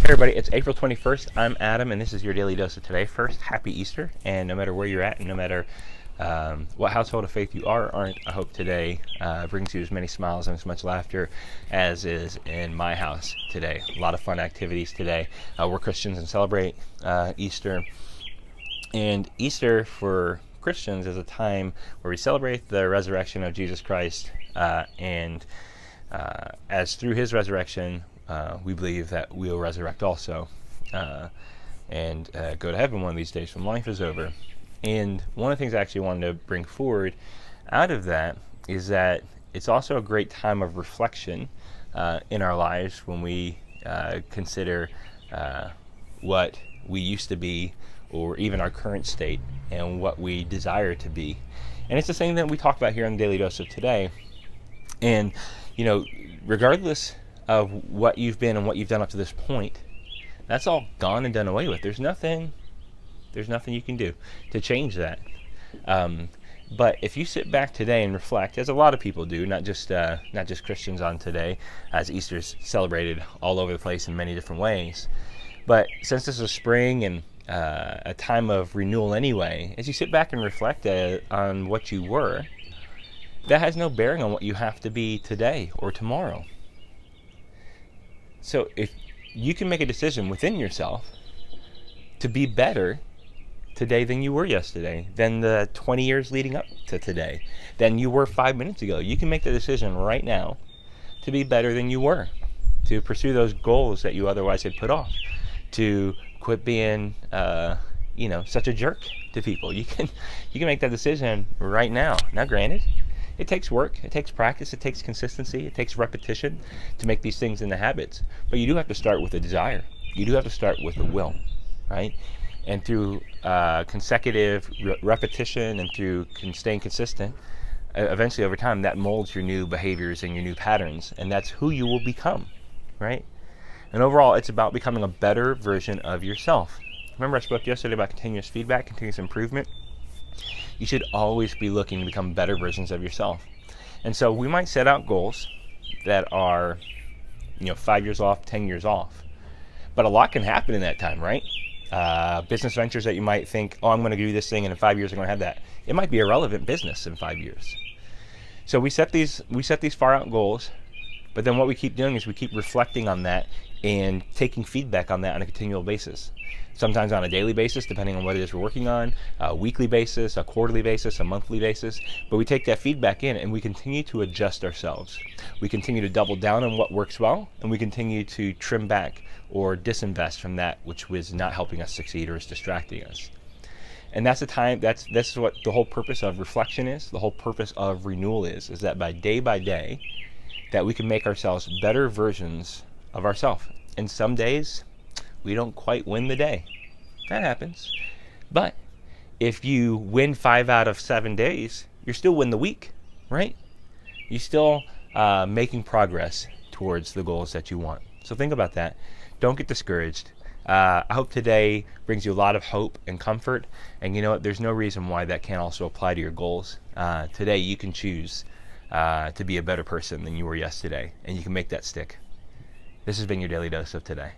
Hey everybody, it's April 21st. I'm Adam, and this is your Daily Dose of Today. First, happy Easter, and no matter where you're at, and no matter what household of faith you are or aren't, I hope today brings you as many smiles and as much laughter as is in my house today. A lot of fun activities today. We're Christians and celebrate Easter, and Easter for Christians is a time where we celebrate the resurrection of Jesus Christ, and as through his resurrection, we believe that we'll resurrect also and go to heaven one of these days when life is over. And one of the things I actually wanted to bring forward out of that is that it's also a great time of reflection in our lives when we consider what we used to be, or even our current state, and what we desire to be. And it's the same that we talk about here on the Daily Dose of Today. And, you know, regardless of what you've been and what you've done up to this point, that's all gone and done away with. There's nothing you can do to change that. But if you sit back today and reflect, as a lot of people do, not just Christians on today, as Easter's celebrated all over the place in many different ways, but since this is spring and a time of renewal anyway, as you sit back and reflect on what you were, that has no bearing on what you have to be today or tomorrow. So if you can make a decision within yourself to be better today than you were yesterday, than the 20 years leading up to today, than you were 5 minutes ago, you can make the decision right now to be better than you were, to pursue those goals that you otherwise had put off, to quit being such a jerk to people. You can make that decision right now. Now granted, it takes work, it takes practice, it takes consistency, it takes repetition to make these things into habits. But you do have to start with a desire. You do have to start with a will, right? And through consecutive repetition and through staying consistent, eventually over time, that molds your new behaviors and your new patterns. And that's who you will become, right? And overall, it's about becoming a better version of yourself. Remember I spoke yesterday about continuous feedback, continuous improvement? You should always be looking to become better versions of yourself. And so we might set out goals that are 5 years off, 10 years off. But a lot can happen in that time, right? Business ventures that you might think, I'm going to do this thing and in 5 years I'm going to have that. It might be irrelevant business in 5 years. So we set these far out goals, but then what we keep doing is we keep reflecting on that and taking feedback on that on a continual basis. Sometimes on a daily basis, depending on what it is we're working on, a weekly basis, a quarterly basis, a monthly basis. But we take that feedback in and we continue to adjust ourselves. We continue to double down on what works well, and we continue to trim back or disinvest from that which was not helping us succeed or is distracting us. And that's the time, this is what the whole purpose of reflection is, the whole purpose of renewal is that by day, that we can make ourselves better versions of ourselves. And some days, we don't quite win the day. That happens. But if you win 5 out of 7 days, you're still win the week, right? You're still making progress towards the goals that you want. So think about that. Don't get discouraged. I hope today brings you a lot of hope and comfort. And you know what? There's no reason why that can't also apply to your goals. Today you can choose to be a better person than you were yesterday. And you can make that stick. This has been your Daily Dose of Today.